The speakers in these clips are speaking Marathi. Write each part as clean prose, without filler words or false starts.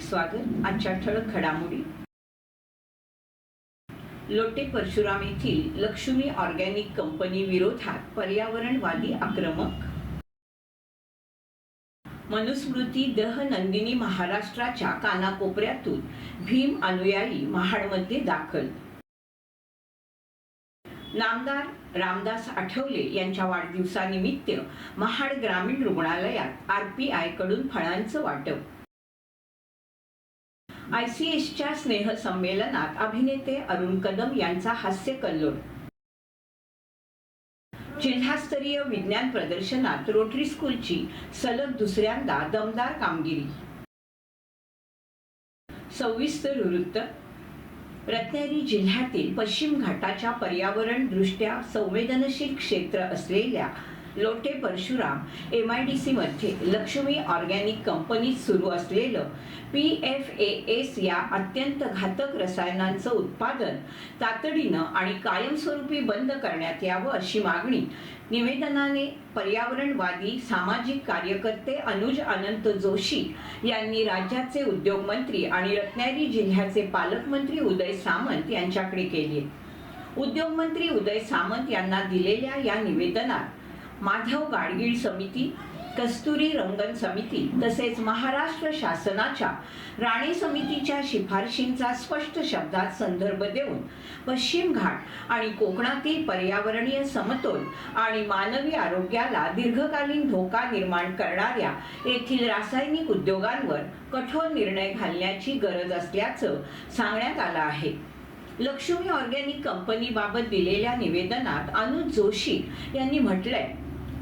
स्वागत। आजच्या ठळक घडामोडी। लोटे परशुराम येथील लक्ष्मी ऑर्गॅनिक कंपनी विरोधात पर्यावरणवादी आक्रमक। मनुस्मृती दहनंदिनी महाराष्ट्राच्या कानाकोपऱ्यातून भीम अनुयायी महाडमध्ये दाखल। नामदार रामदास आठवले यांच्या वाढदिवसानिमित्त महाड ग्रामीण रुग्णालयात RPI कडून फळांचं वाटप। ICSच्या स्नेह संमेलनात अभिनेते अरुण कदम यांचा हास्य कल्लोळ। जिल्हास्तरीय विज्ञान प्रदर्शनात रोटरी स्कूलची सलग दुसऱ्यांदा दमदार कामगिरी। सविस्तर वृत्त। रत्नागिरी जिल्ह्यातील पश्चिम घाटाच्या पर्यावरण दृष्ट्या संवेदनशील क्षेत्र असलेल्या लोटे परशुराम MIDC मध्ये लक्ष्मी ऑर्गॅनिक कंपनीत सुरू असलेलं PFAS या अत्यंत घातक रसायनांचं उत्पादन तातडीनं आणि कायमस्वरूपी बंद करण्यात यावं अशी मागणी निवेदनाने पर्यावरणवादी सामाजिक कार्यकर्ते अनुज अनंत जोशी यांनी राज्याचे उद्योग मंत्री आणि रत्नागिरी जिल्ह्याचे पालकमंत्री उदय सामंत यांच्याकडे केली आहे। उद्योग मंत्री उदय सामंत यांना दिलेल्या या निवेदनात माधव गाडगीळ समिती, कस्तुरी रंगन समिती तसेच महाराष्ट्र शासनाच्या राणे समितीच्या शिफारशींचा स्पष्ट शब्दात संदर्भ देऊन पश्चिम घाट आणि कोकणातील पर्यावरणीय समतोल आणि मानवी आरोग्याला दीर्घकालीन धोका निर्माण करणाऱ्या येथील रासायनिक उद्योगांवर कठोर निर्णय घालण्याची गरज असल्याचं सांगण्यात आलं आहे। लक्ष्मी ऑर्गॅनिक कंपनीबाबत दिलेल्या निवेदनात अनुज जोशी यांनी म्हटलंय,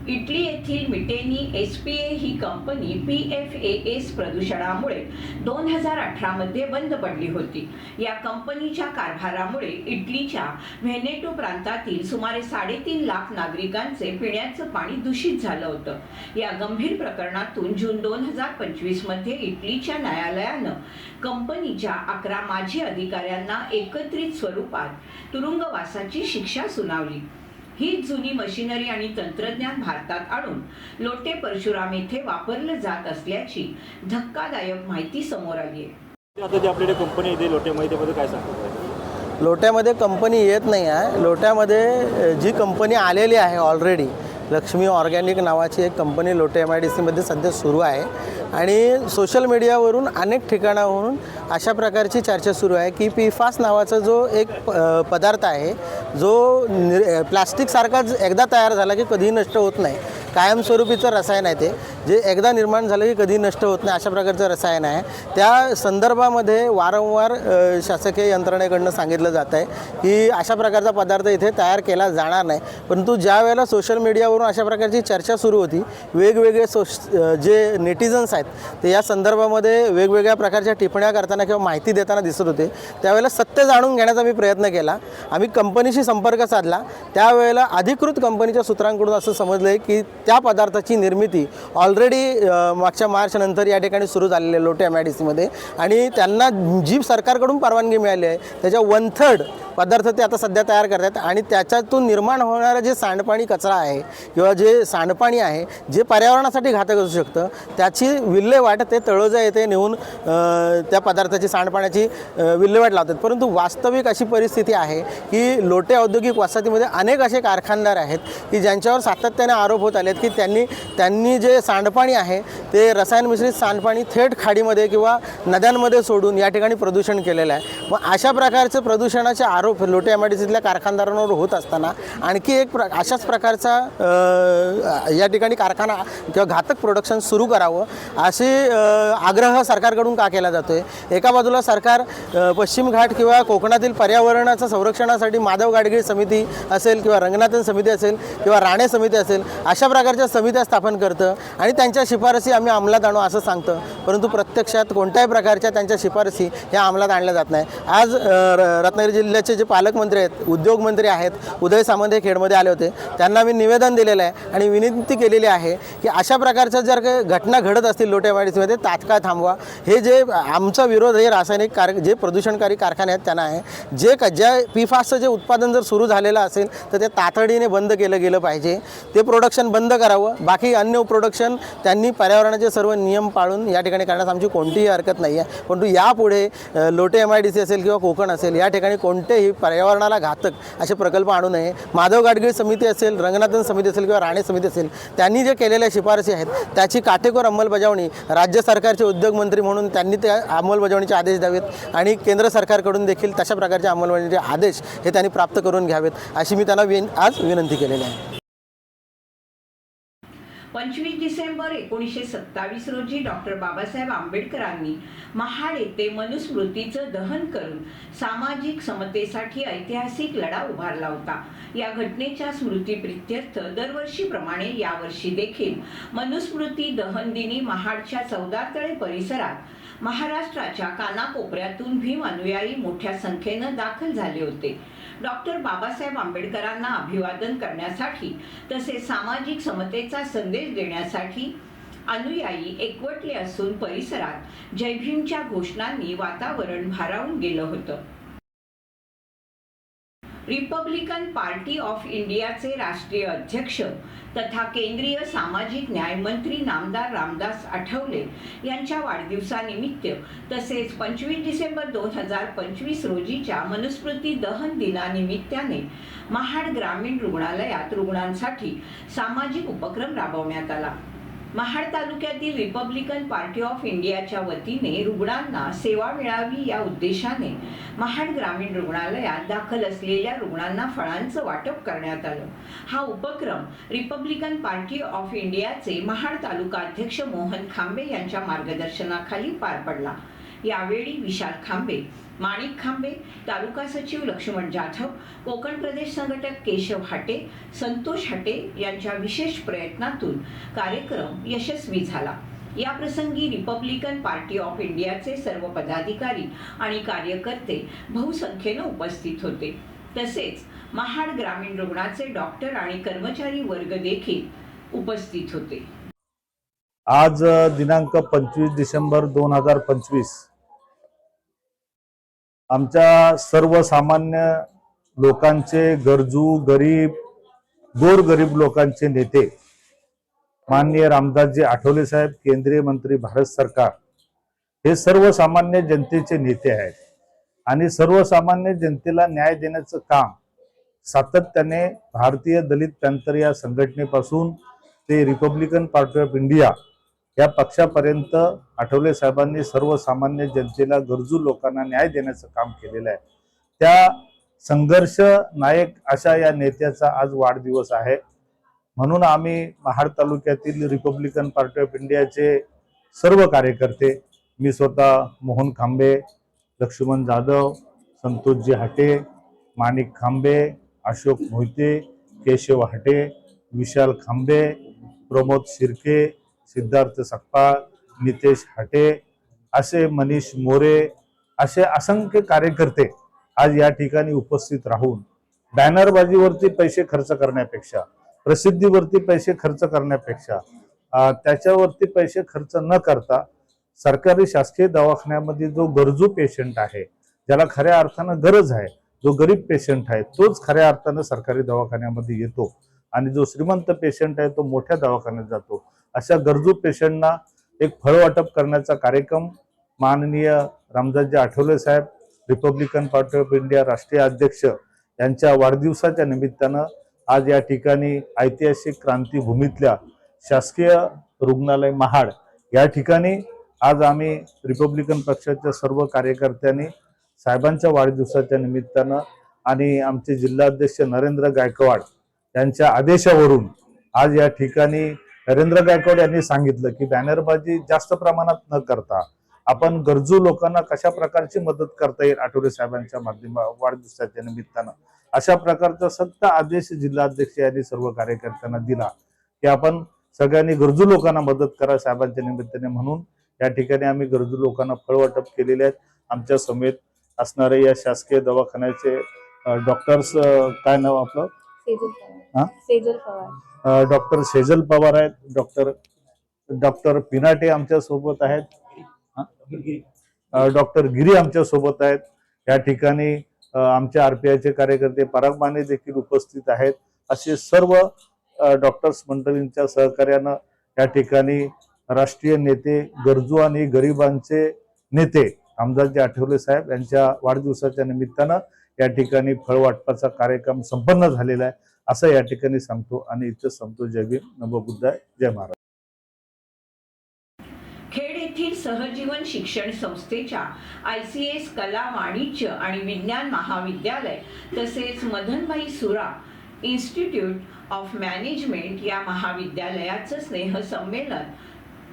इटली येथील मिटेनी SPA ही कंपनी PFAS प्रदूषणामुळे 2018 मध्ये बंद पडली होती। या कंपनीच्या कारभारामुळे इटलीच्या व्हेनेटो प्रांतातील सुमारे 3.5 लाख नागरिकांचे पिण्याचं पाणी दूषित झालं होतं। या गंभीर प्रकरणातून जून 2025 मध्ये इटलीच्या न्यायालयानं कंपनीच्या 11 माजी अधिकाऱ्यांना एकत्रित स्वरूपात तुरुंगवासाची शिक्षा सुनावली। ही जुनी मशिनरी आणि तंत्रज्ञान भारतात आणून लोटे परशुराम येथे वापरलं जात असल्याची धक्कादायक माहिती समोर आली आहे। आता जी आपल्याकडे कंपनी येते लोट्यामध्ये त्याबद्दल काय सांगतो? लोट्यामध्ये कंपनी येत नाही आहे। लोट्यामध्ये जी कंपनी आलेली आहे ऑलरेडी लक्ष्मी ऑर्गॅनिक नावाची एक कंपनी लोटे MIDC मध्ये सध्या सुरू आहे आणि सोशल मीडियावरून अनेक ठिकाणावरून अशा प्रकारची चर्चा सुरू आहे की PFAS नावाचा जो एक पदार्थ आहे जो प्लास्टिकसारखाच एकदा तयार झाला की कधीही नष्ट होत नाही, कायमस्वरूपीचं रसायन आहे ते, जे एकदा निर्माण झालं की कधी नष्ट होत नाही अशा प्रकारचं रसायन आहे। त्या संदर्भामध्ये वारंवार शासकीय यंत्रणेकडनं सांगितलं जात आहे की अशा प्रकारचा पदार्थ इथे तयार केला जाणार नाही, परंतु ज्या वेळेला सोशल मीडियावरून अशा प्रकारची चर्चा सुरू होती, वेगवेगळे जे नेटिझन्स आहेत ते या संदर्भामध्ये वेगवेगळ्या प्रकारच्या टिप्पण्या करताना किंवा माहिती देताना दिसत होते, त्यावेळेला सत्य जाणून घेण्याचा मी प्रयत्न केला। आम्ही कंपनीशी संपर्क साधला, त्यावेळेला अधिकृत कंपनीच्या सूत्रांकडून असं समजलं आहे की त्या पदार्थाची निर्मिती ऑलरेडी मागच्या मार्च नंतर या ठिकाणी सुरू झालेली आहे लोटे MIDC मध्ये आणि त्यांना जी सरकारकडून परवानगी मिळाली आहे त्याच्या 1/3 पदार्थ ते आता सध्या तयार करतात आणि त्याच्यातून निर्माण होणारं जे सांडपाणी कचरा आहे किंवा जे सांडपाणी आहे जे पर्यावरणासाठी घातक असू शकतं त्याची विल्हेवाट ते तळोजा येथे नेऊन त्या पदार्थाची सांडपाण्याची विल्हेवाट लावतात। परंतु वास्तविक अशी परिस्थिती आहे की लोटे औद्योगिक वसाहतीमध्ये अनेक असे कारखानदार आहेत की ज्यांच्यावर सातत्याने आरोप होत आले की त्यांनी जे सांडपाणी आहे ते रसायन मिश्रित सांडपाणी थेट खाडीमध्ये किंवा नद्यांमध्ये सोडून या ठिकाणी प्रदूषण केलेलं आहे। मग अशा प्रकारचे प्रदूषणाचे आरोप लोटे MIDCतल्या कारखानदारांवर होत असताना आणखी एक अशाच प्रकारचा या ठिकाणी कारखाना किंवा घातक प्रोडक्शन सुरू करावं असे आग्रह सरकारकडून का केला जातो आहे? एका बाजूला सरकार पश्चिम घाट किंवा कोकणातील पर्यावरणाच्या संरक्षणासाठी माधव गाडगीळ समिती असेल किंवा रंगनाथन समिती असेल किंवा राणे समिती असेल अशा प्रकारच्या समित्या स्थापन करतं आणि त्यांच्या शिफारसी आम्ही अंमलात आणू असं सांगतं, परंतु प्रत्यक्षात कोणत्याही प्रकारच्या त्यांच्या शिफारसी ह्या अंमलात आणल्या जात नाही। आज रत्नागिरी जिल्ह्याचे जे पालकमंत्री आहेत, उद्योगमंत्री आहेत, उदय सामंत हे खेडमध्ये आले होते, त्यांना मी निवेदन दिलेलं आहे आणि विनंती केलेली आहे की अशा प्रकारच्या जर काही घटना घडत असतील लोटे MIDCमध्ये तात्काळ थांबवा. हे जे आमचा विरोध हे रासायनिक जे प्रदूषणकारी कारखाने आहेत त्यांना आहे. ज्या PFASचं जे उत्पादन जर सुरू झालेलं असेल तर ते तातडीने बंद केलं गेलं पाहिजे. ते प्रोडक्शन बंद करावं. बाकी अन्य प्रोडक्शन त्यांनी पर्यावरणाचे सर्व नियम पाळून या ठिकाणी करण्यास आमची कोणतीही हरकत नाही आहे. परंतु यापुढे लोटे MIDC असेल किंवा कोकण असेल या ठिकाणी कोणतेही पर्यावरणाला घातक असे प्रकल्प आणू नये. माधव गाडगीळ समिती असेल, रंगनाथन समिती असेल किंवा राणे समिती असेल, त्यांनी जे केलेल्या शिफारसी आहेत त्याची काटेकोर अंमलबजावणी राज्य सरकारचे उद्योगमंत्री म्हणून त्यांनी त्या अंमलबजावणीचे आदेश द्यावेत आणि केंद्र सरकारकडून देखील तशा प्रकारचे अंमलबजावणीचे आदेश हे त्यांनी प्राप्त करून घ्यावेत अशी मी त्यांना आज विनंती केलेली आहे. 25 डिसेंबर 1927 रोजी डॉक्टर बाबासाहेब आंबेडकरांनी महाड येथे मनुस्मृतीचं दहन करून सामाजिक समतेसाठी ऐतिहासिक लढा उभारला होता. या घटनेच्या स्मृतीप्रित्यर्थ दरवर्षीप्रमाणे यावर्षी देखील मनुस्मृती दहन दिनी महाडच्या चौदारतळे परिसरात महाराष्ट्राच्या कानाकोपऱ्यातून भीम अनुयायी मोठ्या संख्येनं दाखल झाले होते. डॉक्टर बाबासाहेब आंबेडकरांना अभिवादन करण्यासाठी तसेच सामाजिक समतेचा संदेश देण्यासाठी अनुयायी एकवटले असून परिसरात जय भीमच्या घोषणांनी वातावरण भारावून गेलं होतं. रिपब्लिकन पार्टी ऑफ इंडियाचे राष्ट्रीय अध्यक्ष तथा केंद्रीय सामाजिक न्याय मंत्री नामदार रामदास आठवले यांच्या वाढदिवसानिमित्त तसेच 25 डिसेंबर 2025 रोजीच्या मनुस्मृती दहन दिनानिमित्ताने महाड ग्रामीण रुग्णालयात रुग्णांसाठी सामाजिक उपक्रम राबवण्यात आला. महाड तालुक्यातील रिपब्लिकन पार्टी ऑफ इंडियाच्या वतीने रुग्णांना सेवा मिळावी या उद्देशाने महाड ग्रामीण रुग्णालयात दाखल असलेल्या रुग्णांना फळांचं वाटप करण्यात आलं. हा उपक्रम रिपब्लिकन पार्टी ऑफ इंडियाचे महाड तालुका अध्यक्ष मोहन खांबे यांच्या मार्गदर्शनाखाली पार पडला. यावेळी विशाल खांबे, माणिक खांबे, तालुका सचिव लक्ष्मण जाधव, कोकण प्रदेश संघटक केशव हाटे, संतोष हाटे यांच्या विशेष प्रयत्नातून कार्यक्रम यशस्वी झाला. या प्रसंगी रिपब्लिकन पार्टी ऑफ इंडियाचे सर्व पदाधिकारी आणि कार्यकर्ते बहुसंख्येने उपस्थित होते. तसेच महाड ग्रामीण रुग्णाचे डॉक्टर आणि कर्मचारी वर्ग देखील उपस्थित होते. आज दिनांक 25 डिसेंबर 2025 आमच्या सर्वसामान्य लोकांचे, गरजू, गरीब, गोरगरीब लोकांचे नेते माननीय रामदासजी आठवले साहेब, केंद्रीय मंत्री, भारत सरकार, हे सर्वसामान्य जनतेचे नेते आहेत आणि सर्वसामान्य जनतेला न्याय देण्याचं काम सातत्याने भारतीय दलित पॅंथर या संघटनेपासून ते रिपब्लिकन पार्टी ऑफ इंडिया या पक्षापर्यंत आठवले साहेबांनी सर्वसामान्य जनतेला, गरजू लोकांना न्याय देण्याचं काम केलेलं आहे. त्या संघर्ष नायक अशा या नेत्याचा आज वाढदिवस आहे. म्हणून आम्ही महाड तालुक्यातील रिपब्लिकन पार्टी ऑफ इंडियाचे सर्व कार्यकर्ते, मी स्वतः मोहन खांबे, लक्ष्मण जाधव, संतोषजी हाटे, माणिक खांबे, अशोक मोहिते, केशव हाटे, विशाल खांबे, प्रमोद शिर्के, सिद्धार्थ सकपाळ, नितेश हाटे, असे मनीष मोरे, असे असंख्य कार्यकर्ते आज या ठिकाणी उपस्थित राहून बॅनरबाजीवरती पैसे खर्च करण्यापेक्षा, प्रसिद्धीवरती पैसे खर्च करण्यापेक्षा, त्याच्यावरती पैसे खर्च न करता सरकारी शासकीय दवाखान्यामध्ये जो गरजू पेशंट आहे, ज्याला खऱ्या अर्थानं गरज आहे, जो गरीब पेशंट आहे तोच खऱ्या अर्थानं सरकारी दवाखान्यामध्ये येतो आणि जो श्रीमंत पेशंट आहे तो मोठ्या दवाखान्यात जातो. अशा गरजू पेशंटना एक फळ वाटप करण्याचा कार्यक्रम माननीय रामदासजी आठवले साहेब, रिपब्लिकन पार्टी ऑफ इंडिया राष्ट्रीय अध्यक्ष यांच्या वाढदिवसाच्या निमित्तानं आज या ठिकाणी ऐतिहासिक क्रांतीभूमीतल्या शासकीय रुग्णालय महाड या ठिकाणी आज आम्ही रिपब्लिकन पक्षाच्या सर्व कार्यकर्त्यांनी साहेबांच्या वाढदिवसाच्या निमित्तानं आणि आमचे जिल्हाध्यक्ष नरेंद्र गायकवाड यांच्या आदेशावरून आज या ठिकाणी नरेंद्र गायकवाड यांनी सांगितलं की बॅनरबाजी जास्त प्रमाणात न करता आपण गरजू लोकांना कशा प्रकारची मदत करता येईल आठवले साहेबांच्या वाढदिवसाच्या निमित्तानं, अशा प्रकारचा सक्त आदेश जिल्हाध्यक्ष यांनी सर्व कार्यकर्त्यांना दिला की आपण सगळ्यांनी गरजू लोकांना मदत करा साहेबांच्या निमित्ताने. म्हणून या ठिकाणी आम्ही गरजू लोकांना फळ वाटप केलेले आहेत. आमच्या समेत असणारे या शासकीय दवाखान्याचे डॉक्टर्स काय नाव आपलं? सेजल हा? पवार. सेजल पवार. डॉक्टर सेजल पवार आहेत, डॉक्टर पिनाटे आमच्या सोबत आहेत, डॉक्टर गिरी आमच्या सोबत आहेत. या ठिकाणी आमच्या आरपीआयचे कार्यकर्ते पराग माने देखील उपस्थित आहेत. असे सर्व डॉक्टर्स मंडळींच्या सहकार्यानं या ठिकाणी राष्ट्रीय नेते, गरजू आणि गरिबांचे नेते रामदासजी आठवले साहेब यांच्या वाढदिवसाच्या निमित्तानं या ठिकाणी फळ वाटपाचा कार्यक्रम संपन्न झालेला आहे असं या ठिकाणी सांगतो आणि इथं संतो. जय भीम, नमो बुद्धाय, जय महाराज. खेड येथील सहजीवन शिक्षण संस्थेच्या ICS कला, वाणिज्य आणि विज्ञान महाविद्यालय तसेच मदनभाई सुरा इन्स्टिट्यूट ऑफ मॅनेजमेंट या महाविद्यालयाचं स्नेहसंमेलन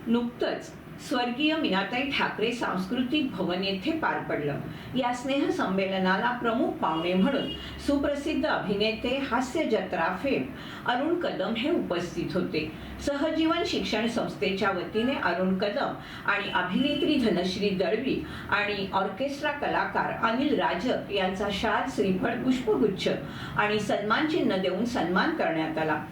नुकतंच स्वर्गीय मीनाताई ठाकरे सांस्कृतिक भवन येथे पार पडलं. या स्नेहसंमेलनाला प्रमुख पाहुणे म्हणून सुप्रसिद्ध अभिनेते, हास्य जत्रा फेम अरुण कदम हे उपस्थित होते. सहजीवन शिक्षण संस्थेच्या वतीने अरुण कदम आणि अभिनेत्री धनश्री दळवी आणि ऑर्केस्ट्रा कलाकार अनिल राजक यांचा शाल, श्रीफळ, पुष्पगुच्छ आणि सन्मान चिन्ह देऊन सन्मान करण्यात आला.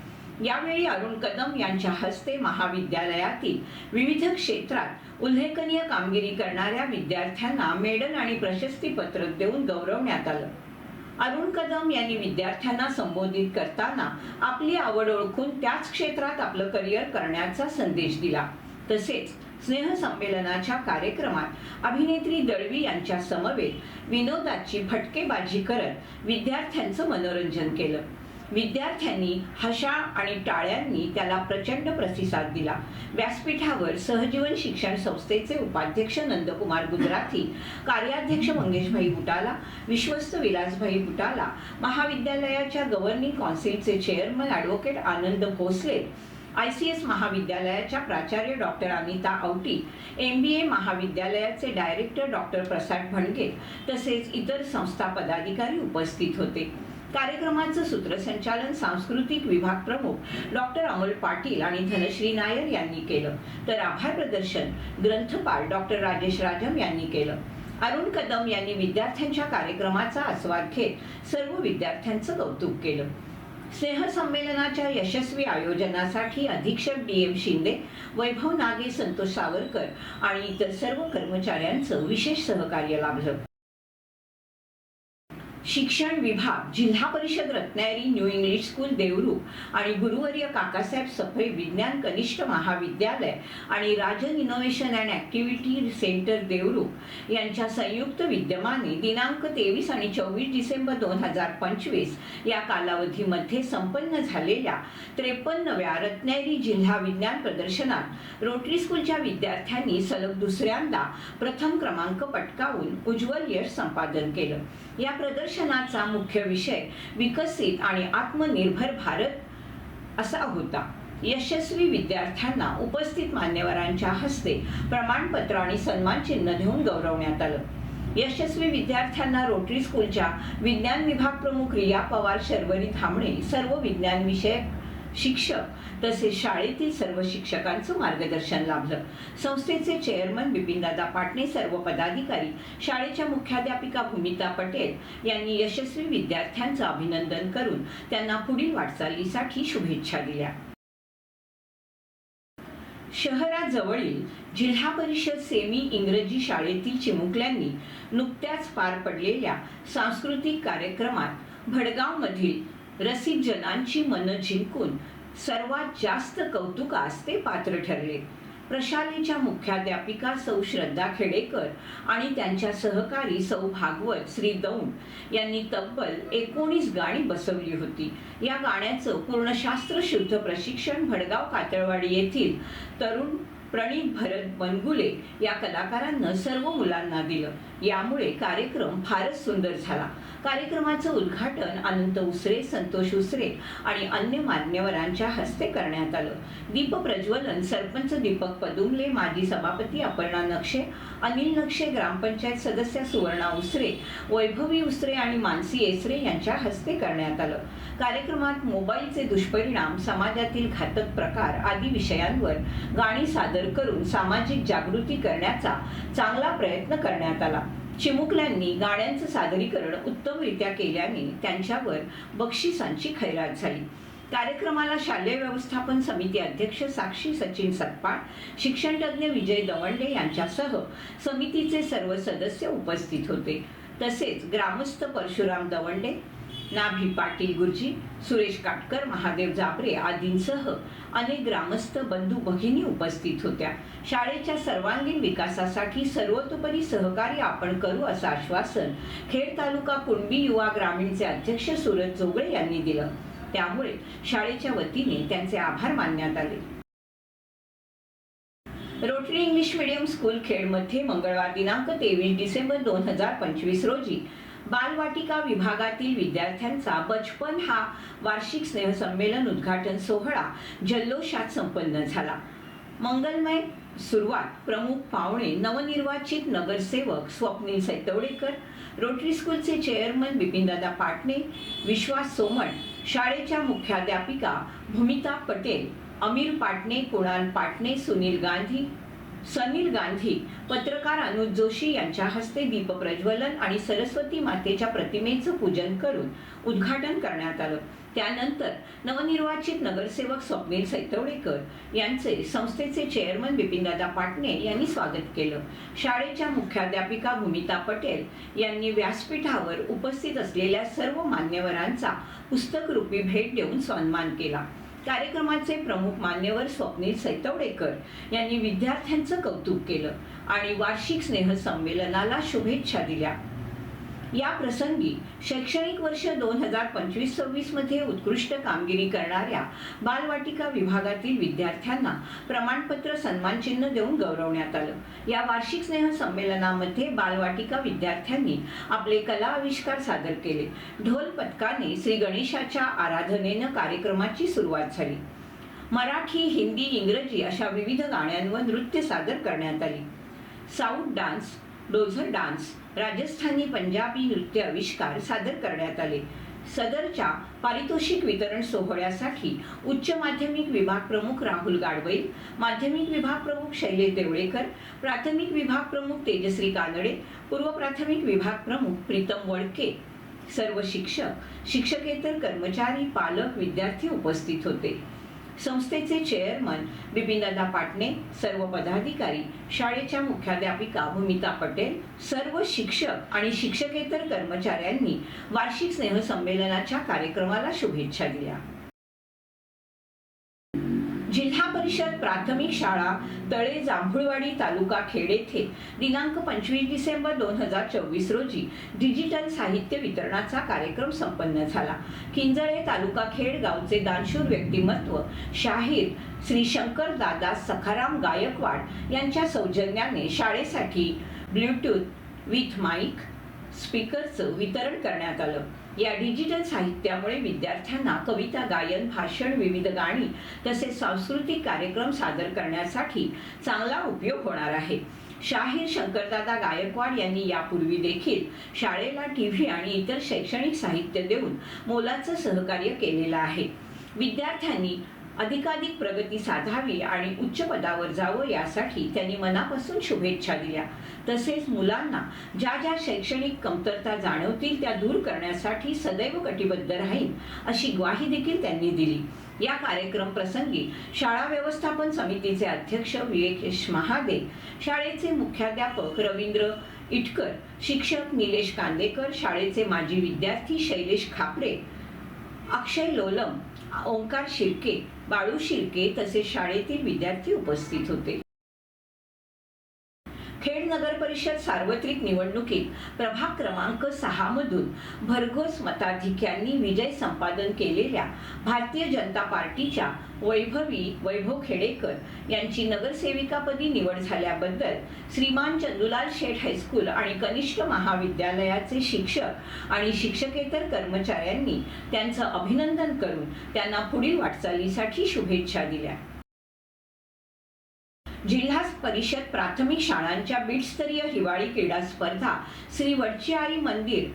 यावेळी अरुण कदम यांच्या हस्ते महाविद्यालयातील विविध क्षेत्रात उल्लेखनीय कामगिरी करणाऱ्या विद्यार्थ्यांना मेडल आणि प्रशस्तीपत्र देऊन गौरवण्यात आलं. अरुण कदम यांनी विद्यार्थ्यांना संबोधित करताना आपली आवड ओळखून त्याच क्षेत्रात आपलं करिअर करण्याचा संदेश दिला. तसेच स्नेहसंमेलनाच्या कार्यक्रमात अभिनेत्री दळवी यांच्या समवेत विनोदाची फटकेबाजी करत विद्यार्थ्यांचं मनोरंजन केलं. विद्यार्थ्यांनी हशा आणि टाळ्यांनी त्याला प्रचंड प्रतिसाद दिला. व्यासपीठावर सहजीवन शिक्षण संस्थेचे उपाध्यक्ष नंदकुमार गुजराथी, कार्याध्यक्ष मंगेशभाई बुटाला, विश्वस्त विलासभाई बुटाला, महाविद्यालयाच्या गव्हर्निंग काउन्सिलचे चेअरमन ॲडव्होकेट आनंद भोसले, ICS महाविद्यालयाच्या प्राचार्य डॉक्टर अनिता औटी, MBA महाविद्यालयाचे डायरेक्टर डॉक्टर प्रसाद भणगे तसेच इतर संस्था पदाधिकारी उपस्थित होते. कार्यक्रमाचं सूत्रसंचालन सांस्कृतिक विभाग प्रमुख डॉक्टर अमोल पाटील आणि धनश्री नायर यांनी केलं, तर आभार प्रदर्शन ग्रंथपाल डॉक्टर राजेश राजम यांनी केलं. अरुण कदम यांनी विद्यार्थ्यांच्या कार्यक्रमाचा आस्वाद घेत सर्व विद्यार्थ्यांचं कौतुक केलं. स्नेहसंमेलनाच्या यशस्वी आयोजनासाठी अधीक्षक DM शिंदे, वैभव नागे, संतोष सावरकर आणि इतर सर्व कर्मचाऱ्यांचं विशेष सहकार्य लाभलं. शिक्षण विभाग, जिल्हा परिषद Ratnagiri new English school Devrukh आणि गुरुवर्य काकासाहेब सफई विज्ञान कनिष्ठ महाविद्यालय आणि Rajan innovation and activity centre Devrukh यांच्या संयुक्त विद्यमाने दिनांक 23 आणि 24 डिसेंबर 2025 या कालावधीमध्ये संपन्न झालेल्या 53व्या रत्नागिरी जिल्हा विज्ञान प्रदर्शनात रोटरी स्कूलच्या विद्यार्थ्यांनी सलग दुसऱ्यांदा प्रथम क्रमांक पटकावून उज्ज्वल यश संपादन केलं. या प्रदर्शनाचा मुख्य विषय विकसित आणि आत्मनिर्भर भारत असा होता. यशस्वी विद्यार्थ्यांना उपस्थित मान्यवरांच्या हस्ते प्रमाणपत्र आणि सन्मान चिन्ह देऊन गौरवण्यात आलं. यशस्वी विद्यार्थ्यांना रोटरी स्कूलच्या विज्ञान विभाग प्रमुख रिया पवार, शर्वरी धामणे, सर्व विज्ञान विषयक शिक्षक तसेच शाळेतील सर्व शिक्षकांचं मार्गदर्शन लाभलं. संस्थेचे चेअरमन बिपिनदादा पाटणे, सर्व पदाधिकारी, शाळेच्या मुख्याध्यापिका भूमिता पटेल यांनी यशस्वी विद्यार्थ्यांचं अभिनंदन करून त्यांना पुढील वाटचालीसाठी शुभेच्छा दिल्या. शहराजवळील जिल्हा परिषद सेमी इंग्रजी शाळेतील चिमुकल्यांनी नुकत्याच पार पडलेल्या सांस्कृतिक कार्यक्रमात भडगावमधील रसिक जनांची मनं जिंकून सर्वात जास्त कौतुकास ते पात्र ठरले. प्रशालेच्या मुख्याध्यापिका सौ श्रद्धा खेडेकर आणि त्यांच्या सहकारी सौ भागवत, श्री दौंड यांनी तब्बल 19 गाणी बसवली होती. या गाण्याचं पूर्ण शास्त्रशुद्ध प्रशिक्षण भडगाव कातळवाडी येथील तरुण प्रणीत भरत बनगुले या कलाकारांना सर्व मुलांना दिलं. यामुळे कार्यक्रम फारच सुंदर झाला. कार्यक्रमाचं उद्घाटन अनंत उसरे, संतोष उसरे आणि अन्य मान्यवरांच्या हस्ते करण्यात आलं. दीप प्रज्वलन सरपंच दीपक पदुमले, माजी सभापती अपर्णा नक्षे, अनिल नक्षे, ग्रामपंचायत सदस्य सुवर्णा उसरे, वैभवी उसरे आणि मानसी एसरे यांच्या हस्ते करण्यात आलं. कार्यक्रमात मोबाईलचे दुष्परिणाम, समाजातील घातक प्रकार आदी विषयांवर गाणी सादर करून सामाजिक जागृती करण्याचा चांगला प्रयत्न करण्यात आला. चिमुकल्यांनी गाण्यांचं सादरीकरण उत्तमरित्या केल्याने त्यांच्यावर बक्षिसांची खैरात झाली। कार्यक्रमाला शालेय व्यवस्थापन समिती अध्यक्ष साक्षी सचिन सतपाळ, शिक्षणतज्ञ विजय दवंडे यांच्यासह समितीचे सर्व सदस्य उपस्थित होते। तसेच ग्रामस्थ परशुराम दवंडे, नाभी पाटील गुरुजी, सुरेश काटकर, महादेव जाबरे आदींसह अनेक ग्रामस्थ बंधू भगिनी उपस्थित होत्या। शाळेच्या सर्वांगीण विकासासाठी सर्वतोपरी सहकार्य आपण करू असं आश्वासन खेड तालुका कुणबी युवा ग्रामीणचे अध्यक्ष सूरज जोगळे यांनी दिलं। त्यामुळे शाळेच्या वतीने त्यांचे आभार मानण्यात आले। रोटरी इंग्लिश मीडियम स्कूल खेडमध्ये मंगळवार दिनांक 23 डिसेंबर 2025 रोजी बालवाटिका विभागातील विद्यार्थ्यांचा बचपन हा वार्षिक स्नेहसंमेलन उद्घाटन सोहळा जल्लोषात संपन्न झाला। मंगलमय सुरुवात प्रमुख पाहुणे नवनिर्वाचित नगरसेवक स्वप्नील सैतवडेकर, रोटरी स्कूलचे चेअरमन बिपिनदादा पाटणे, विश्वास सोमण, शाळेच्या मुख्याध्यापिका भूमिता पटेल, अमीर पाटणे, कुणाल पाटणे, सनील गांधी, पत्रकार अनुज जोशी यांच्या हस्ते दीप प्रज्वलन आणि सरस्वती मातेच्या प्रतिमेचं पूजन करून उद्घाटन करण्यात आलं। त्यानंतर नवनिर्वाचित नगरसेवक स्वप्नील सैतवडेकर यांचे संस्थेचे चेअरमन बिपिनदादा पाटणे यांनी स्वागत केलं। शाळेच्या मुख्याध्यापिका भूमिता पटेल यांनी व्यासपीठावर उपस्थित असलेल्या सर्व मान्यवरांचा पुस्तकरूपी भेट देऊन सन्मान केला। कार्यक्रमाचे प्रमुख मान्यवर स्वप्नील सैतवडेकर यांनी विद्यार्थ्यांचं कौतुक केलं आणि वार्षिक स्नेहसंमेलनाला शुभेच्छा दिल्या। या प्रसंगी शैक्षणिक वर्ष 2025-26 मध्ये उत्कृष्ट कामगिरी करणाऱ्या बालवाटिका विभागातील विद्यार्थ्यांना प्रमाणपत्र, सन्मानचिन्ह देऊन गौरवण्यात आलं। या वार्षिक स्नेहसंमेलनामध्ये बालवाटिका विद्यार्थ्यांनी आपले कला आविष्कार सादर केले। ढोल पथकाने श्री गणेशाच्या आराधनेनं कार्यक्रमाची सुरुवात झाली। मराठी, हिंदी, इंग्रजी अशा विविध गाण्यांवर नृत्य सादर करण्यात आली। साऊथ डान्स, डोझर डान्स, राजस्थानी, पंजाबी नृत्य आविष्कार सादर करण्यात आले। सदरच्या पारितोषिक वितरण सोहळ्यासाठी उच्च माध्यमिक विभाग प्रमुख राहुल गाडवैल, माध्यमिक विभाग प्रमुख शैलेश देवळेकर, प्राथमिक विभाग प्रमुख तेजश्री कानडे, पूर्व प्राथमिक विभाग प्रमुख प्रीतम वडके, सर्व शिक्षक, शिक्षकेतर कर्मचारी, पालक, विद्यार्थी उपस्थित होते। संस्थेचे चेअरमन बिपिनदादा पाटणे, सर्व पदाधिकारी, शाळेच्या मुख्याध्यापिका भूमिता पटेल, सर्व शिक्षक आणि शिक्षकेतर कर्मचाऱ्यांनी वार्षिक स्नेहसंमेलनाच्या कार्यक्रमाला शुभेच्छा दिल्या। जिल्हा परिषद प्राथमिक शाळा तळे, जांभुळवाडी, तालुका खेड येथे दिनांक 25 डिसेंबर 2024 रोजी डिजिटल साहित्य वितरणाचा कार्यक्रम संपन्न झाला। किंजळे, तालुका खेड गावचे दानशूर व्यक्तिमत्व शाहीर श्री शंकर दादा सखाराम गायकवाड यांच्या सौजन्याने शाळेसाठी ब्लूटूथ विथ माईक स्पीकरचं वितरण करण्यात आलं। या डिजिटल साहित्यामुळे विद्यार्थ्यांना कविता, गायन, भाषण, विविध गाणी तसेच सांस्कृतिक कार्यक्रम सादर करण्यासाठी चांगला उपयोग होणार आहे। शाहीर शंकरदादा गायकवाड यांनी यापूर्वी देखील शाळेला टीव्ही आणि इतर शैक्षणिक साहित्य देऊन मोलाचं सहकार्य केलेलं आहे। विद्यार्थ्यांनी अधिकाधिक प्रगती साधावी आणि उच्च पदावर जावं यासाठी त्यांनी मनापासून शुभेच्छा दिल्या। तसेच मुलांना ज्या ज्या शैक्षणिक कमतरता जाणवतील त्या दूर करण्यासाठी सदैव कटिबद्ध राहील अशी ग्वाही देखील त्यांनी दिली। या कार्यक्रम प्रसंगी शाळा व्यवस्थापन समितीचे अध्यक्ष विवेकेश महादे, शाळेचे मुख्याध्यापक रवींद्र इटकर, शिक्षक निलेश कांदेकर, शाळेचे माजी विद्यार्थी शैलेश खापरे, अक्षय लोलम, ओंकार शिर्के, बाळू शिर्के तसेच शाळेतील विद्यार्थी उपस्थित होते। खेड नगर परिषद सार्वत्रिक निवडणुकीत प्रभाग क्रमांक 6 मधून भरघोस मताधिक्यांनी विजय संपादन केलेल्या भारतीय जनता पार्टीच्या वैभव खेडेकर यांची नगरसेविकापदी निवड झाल्याबद्दल श्रीमान चंदुलाल शेठ हायस्कूल आणि कनिष्ठ महाविद्यालयाचे शिक्षक आणि शिक्षकेतर कर्मचाऱ्यांनी त्यांचं अभिनंदन करून त्यांना पुढील वाटचालीसाठी शुभेच्छा दिल्या। जिल्हा परिषद प्राथमिक शाळांच्या बीटस्तरीय हिवाळी क्रीडा स्पर्धा श्री वडची आई मंदिर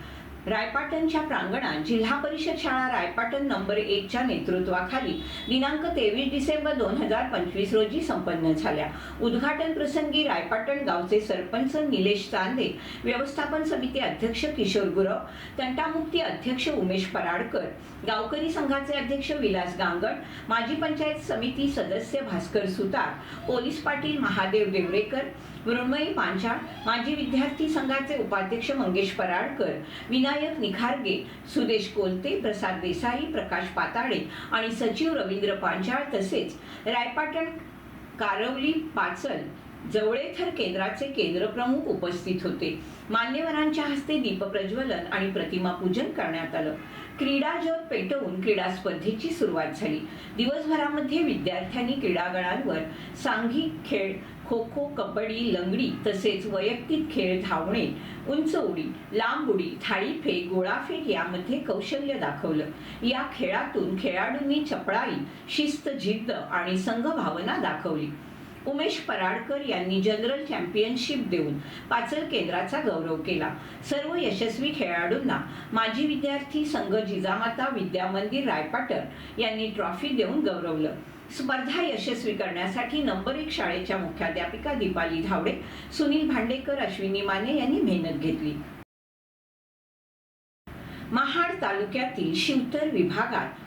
रायपाटणच्या प्रांगणात जिल्हा परिषद शाळा रायपाटण नंबर 1 च्या नेतृत्वाखाली दिनांक 23 डिसेंबर 2025 रोजी संपन्न झाल्या. उद्घाटन प्रसंगी रायपाटण गावचे सरपंच निलेश चांदे, व्यवस्थापन समिती अध्यक्ष किशोर गुरव, तंटामुक्ती अध्यक्ष उमेश पराडकर, गावकरी संघाचे अध्यक्ष विलास गांगड, माजी पंचायत समिती सदस्य भास्कर सुतार, पोलीस पाटील महादेव देवरेकर, मृण्मयी पांचाळ, माजी विद्यार्थी संघाचे उपाध्यक्ष मंगेश पराडकर, विनायक निखारगे, सुदेश कोलते, प्रसाद देसाई, प्रकाश पाताळे आणि सचिव रवींद्र पांचाळ तसेच रायपाटण कारवली पाचल जवळेथर केंद्राचे केंद्रप्रमुख उपस्थित होते. मान्यवरांच्या हस्ते दीपप्रज्वलन आणि प्रतिमा पूजन करण्यात आलं. क्रीडा ज्योत पेटवून क्रीडा स्पर्धेची सुरुवात झाली. दिवसभरामध्ये विद्यार्थ्यांनी क्रीडागणांवर सांघिक खेळ, खो खो, कबड्डी, लंगडी तसेच वैयक्तिक खेळ, धावणे, उंच उडी, लांब उडी, थाळीफेक, गोळाफेक यामध्ये कौशल्य दाखवलं. या खेळातून खेळाडूंनी चपळाई, शिस्त, जिद्द आणि संघभावना दाखवली. उमेश पराडकर यांनी जनरल चॅम्पियनशिप देऊन पाचल केंद्राचा गौरव केला. सर्व यशस्वी खेळाडूंना माजी विद्यार्थी संघ जिजामाता विद्या मंदिर रायपाटण यांनी ट्रॉफी देऊन गौरवलं. स्पर्धा यशस्वी करण्यासाठी नंबर 1 शाळेच्या मुख्याध्यापिका दीपाली धावडे, सुनील भांडेकर, अश्विनी माने यांनी मेहनत घेतली. महाड तालुक्यातील शिवतर विभागात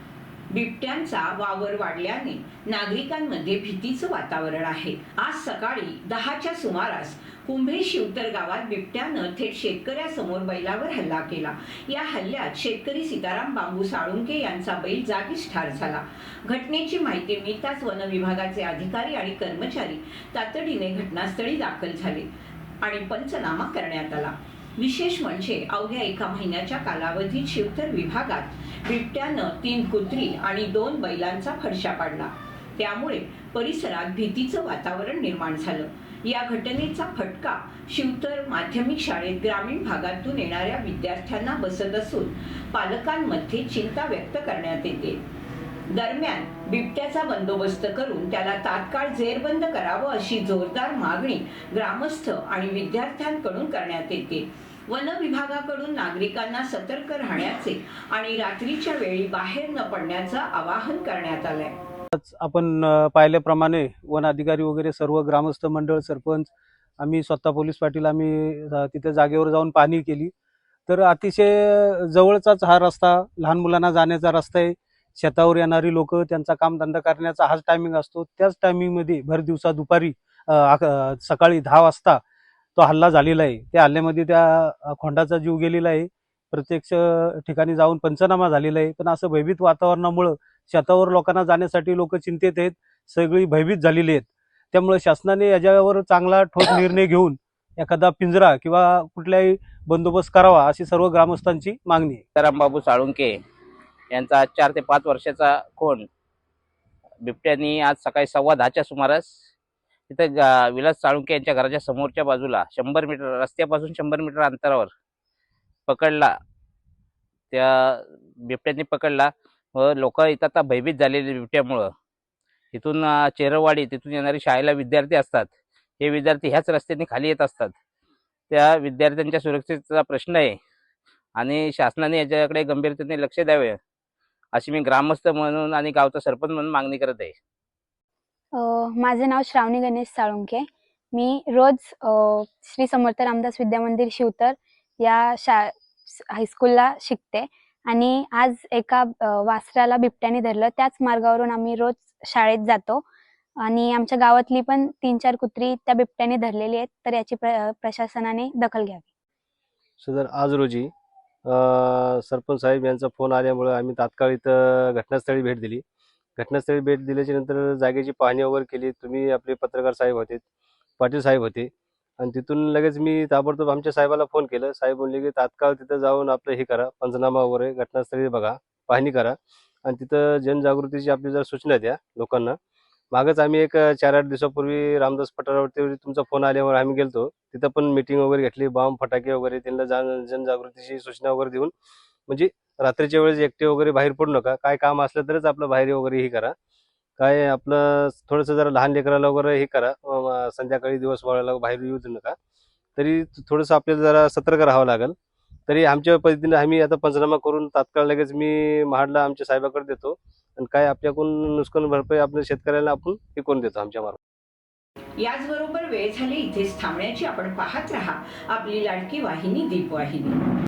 बिबट्यांचा वावर वाढल्याने नागरिकांमध्ये भीतीचं वातावरण आहे. आज सकाळी 10च्या सुमारास कुंभे शिवतर गावात बिबट्यानं थेट शेतकऱ्यासमोर बैलावर हल्ला केला. या हल्ल्यात शेतकरी सीताराम बांबू साळुंके यांचा बैल जागीच ठार झाला. घटनेची माहिती मिळताच वन विभागाचे अधिकारी आणि कर्मचारी तातडीने घटनास्थळी दाखल झाले आणि पंचनामा करण्यात आला. विशेष म्हणजे अवघ्या 1 महिन्याच्या कालावधीत शिवतर विभागात बिबट्यानं 3 कुत्री आणि 2 बैलांचा फडशा पाडला. त्यामुळे परिसरात भीतीचं वातावरण निर्माण झालं. या घटनेचा फटका शिवतर माध्यमिक शाळेत ग्रामीण भागातून येणाऱ्या विद्यार्थ्यांना बसत असून पालकांमध्ये चिंता व्यक्त करण्यात येते. दरम्यान बिबट्याचा बंदोबस्त करून त्याला तात्काळ जेरबंद करावं अशी जोरदार मागणी ग्रामस्थ आणि विद्यार्थ्यांकडून करण्यात येते. वन विभागाकडून नागरिकांना सतर्क राहण्याचे आणि रात्रीच्या वेळी बाहेर न पडण्याचं आवाहन करण्यात आलंय. आपण पाहिल्याप्रमाणे वन अधिकारी वगैरे सर्व ग्रामस्थ मंडळ, सरपंच, आम्ही स्वतः पोलीस पाटील आम्ही तिथे जागेवर जाऊन पाहणी केली. तर अतिशय जवळचाच हा रस्ता, लहान मुलांना जाण्याचा रस्ता आहे. शेतावर येणारी लोक त्यांचा कामधंदा करण्याचा हाच टायमिंग असतो. त्याच टायमिंगमध्ये भर दिवसा दुपारी सकाळी 10 वाजता तो हल्ला झालेला आहे. त्या हल्ल्यामध्ये त्या खोंडाचा जीव गेलेला आहे. प्रत्यक्ष ठिकाणी जाऊन पंचनामा झालेला आहे. पण असं भयभीत वातावरणामुळं शेतावर लोकांना जाण्यासाठी लोक चिंतेत आहेत, सगळी भयभीत झालेली आहेत. त्यामुळे शासनाने याच्यावर चांगला ठोस निर्णय घेऊन एखादा पिंजरा किंवा कुठलाही बंदोबस्त करावा अशी सर्व ग्रामस्थांची मागणी आहे. सीताराम बाबू साळुंके यांचा 4 ते 5 वर्षाचा खोंड बिबट्यांनी आज सकाळी 10:15च्या सुमारास तिथं विलास साळुंके यांच्या घराच्या समोरच्या बाजूला 100 मीटर रस्त्यापासून 100 मीटर अंतरावर पकडला. त्या बिबट्यांनी पकडला व लोक इथं आता भयभीत झालेले बिबट्यामुळं. तिथून चेरवाडी, तिथून येणारे शाळेला विद्यार्थी असतात. हे विद्यार्थी ह्याच रस्त्याने खाली येत असतात. त्या विद्यार्थ्यांच्या सुरक्षेचा प्रश्न आहे आणि शासनाने याच्याकडे गंभीरतेने लक्ष द्यावे अशी मी ग्रामस्थ म्हणून आणि गावचा सरपंच म्हणून मागणी करत आहे. माझे नाव श्रावणी गणेश साळुंके. मी रोज श्री समर्थ रामदास विद्या मंदिर शिवतर या हायस्कूलला शिकते आणि आज एका वासराला बिबट्याने धरलं. त्याच मार्गावरून आम्ही रोज शाळेत जातो आणि आमच्या गावातली पण 3-4 कुत्री त्या बिबट्याने धरलेली आहेत. तर याची प्रशासनाने दखल घ्यावी. सदर आज रोजी सरपंच साहेब यांचा फोन आल्यामुळे आम्ही तात्काळ इथं घटनास्थळी भेट दिली. घटनास्थळी भेट दिल्याच्या नंतर जागेची पाहणी वगैरे केली. तुम्ही आपले पत्रकार साहेब होते, पाटील साहेब होते आणि तिथून लगेच मी ताबडतोब आमच्या साहेबाला फोन केलं. साहेब म्हणले की तात्काळ तिथं जाऊन आपलं हे करा, पंचनामा वगैरे घटनास्थळी बघा, पाहणी करा आणि तिथं जनजागृतीची आपली जर सूचना द्या लोकांना. मागच आम्ही एक 4-8 दिवसापूर्वी रामदास पठारावरती तुमचा फोन आल्यावर आम्ही गेलतो. तिथं पण मीटिंग वगैरे घेतली, बॉम्ब फटाके वगैरे त्यांना जनजागृतीची सूचना वगैरे देऊन, म्हणजे रात्रीच्या वेळेस एकटे वगैरे बाहेर पडू नका, काय काम असलं तरच आपलं बाहेर वगैरे हे करा, काय आपलं थोडंसं जरा लहान लेकराला वगैरे हे करा, संध्याकाळी दिवस वाळायला बाहेर येऊ नका. तरी थोडंसं आपल्याला जरा सतर्क राहावं लागेल. तरी आमच्या पद्धतीने आम्ही आता पंचनामा करून तात्काळ लगेच मी महाडला आमच्या साहेबाकडे देतो आणि काय आपल्याकडून नुकसान भरपाई आपल्या शेतकऱ्याला आपण हे करून देतो आमच्या मार्फत. याचबरोबर वेळ झाली इथेच थांबण्याची. आपण पाहत राहा आपली लाडकी वाहिनी दीपवाहिनी.